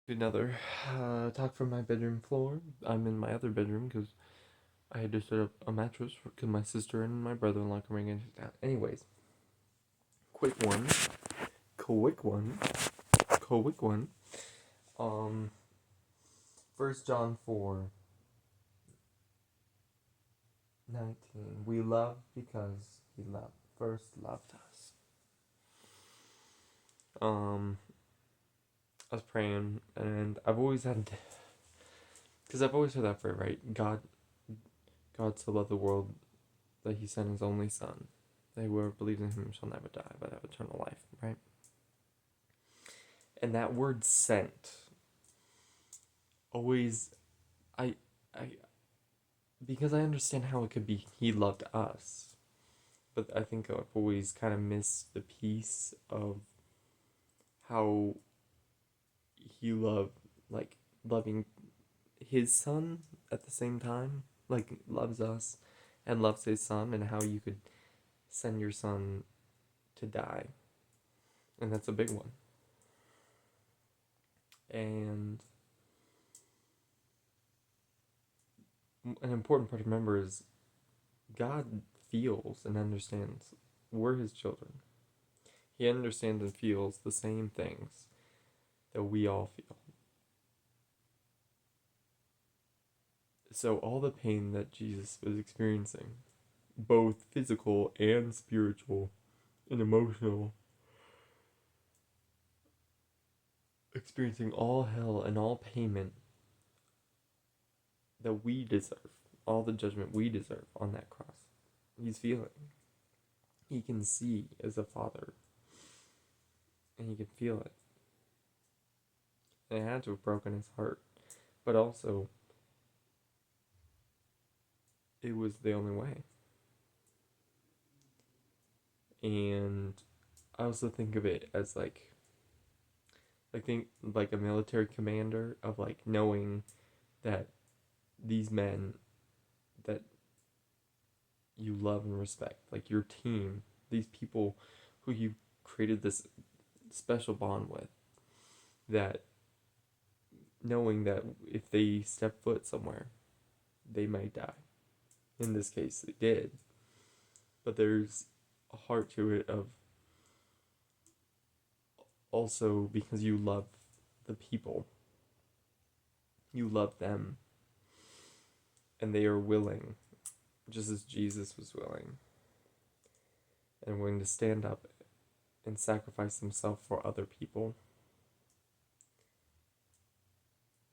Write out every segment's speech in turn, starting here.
Another talk from my bedroom floor. I'm in my other bedroom because I had to set up a mattress because my sister and my brother-in-law coming in town. Anyways, quick one, quick one, quick one. Um, First John 4:19. We love because He first loved us. Um, I was praying and I've always had, because I've always heard that phrase, right? God so loved the world that He sent His only Son. That whoever believes in Him shall never die, but have eternal life, right? And that word "sent" always, I, I, because I understand how it could be He loved us, but I think I've always kind of missed the piece of how He loved, like loving His Son at the same time, like loves us and loves His Son, and how you could send your son to die, and that's a big one. And an important part to remember is God feels and understands we're His children. He understands and feels the same things that we all feel. So, all the pain that Jesus was experiencing, both physical and spiritual and emotional, experiencing all hell and all payment that we deserve, all the judgment we deserve on that cross, He's feeling. He can see as a father, and He can feel it. And it had to have broken His heart. But also, it was the only way. And I also think of it as think like a military commander, of like knowing that these men that you love and respect, like your team, these people who you created this special bond with, that knowing that if they step foot somewhere, they might die. In this case, they did. But there's a heart to it of also, because you love the people, you love them, and they are willing, just as Jesus was willing, and willing to stand up and sacrifice Himself for other people.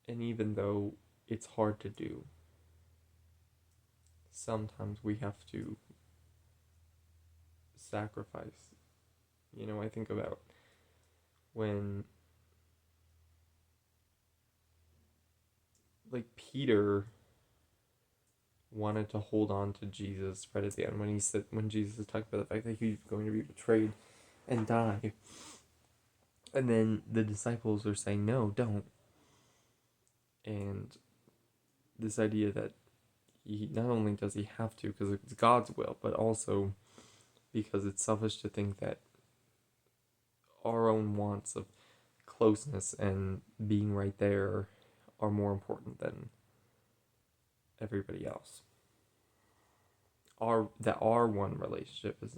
And even though it's hard to do, sometimes we have to sacrifice. I think about when, like, Peter wanted to hold on to Jesus right at the end, when Jesus talked about the fact that He was going to be betrayed and die. And then the disciples are saying, no, don't. And this idea that He not only does He have to because it's God's will, but also because it's selfish to think that our own wants of closeness and being right there are more important than everybody else. Our one relationship is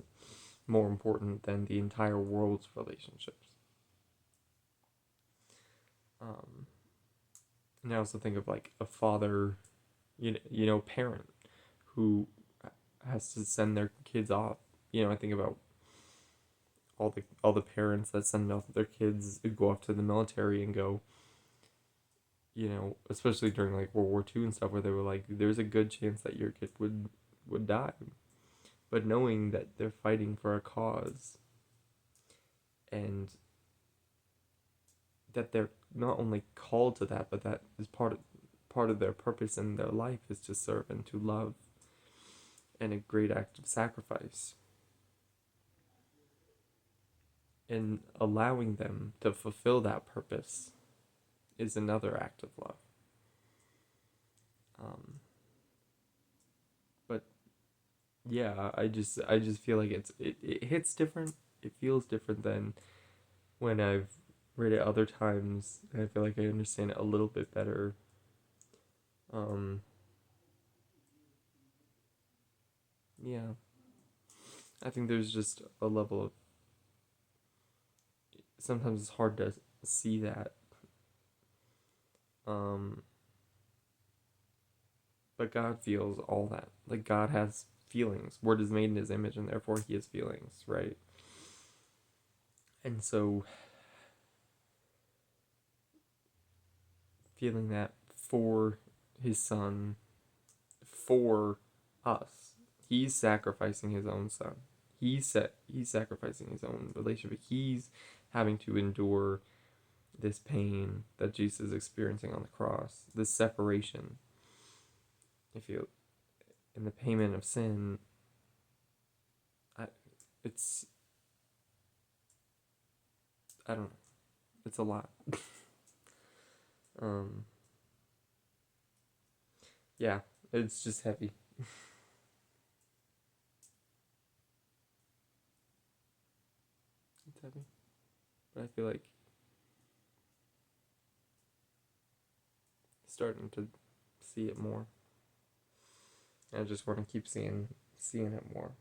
more important than the entire world's relationships. And I also think of like a father, parent who has to send their kids off. I think about all the parents that send off their kids who go off to the military and go, especially during like World War II and stuff, where they were like, there's a good chance that your kid would die, but knowing that they're fighting for a cause, and that they're not only called to that, but that is part of their purpose in their life is to serve and to love, and a great act of sacrifice, and allowing them to fulfill that purpose is another act of love. But yeah, I just feel like it hits different. It feels different than when I've read it other times, and I feel like I understand it a little bit better. Um, yeah, I think there's just a level of, sometimes it's hard to see that. Um, but God feels all that. Like, God has feelings. Word is made in his image, and therefore he has feelings, right? And so, feeling that for his son, for us, he's sacrificing his own son. He's sacrificing his own relationship. He's having to endure this pain that Jesus is experiencing on the cross, this separation. If you, in the payment of sin, I, it's, I don't know, it's a lot. um, yeah, it's just heavy. It's heavy, but I feel like starting to see it more. I just want to keep seeing it more.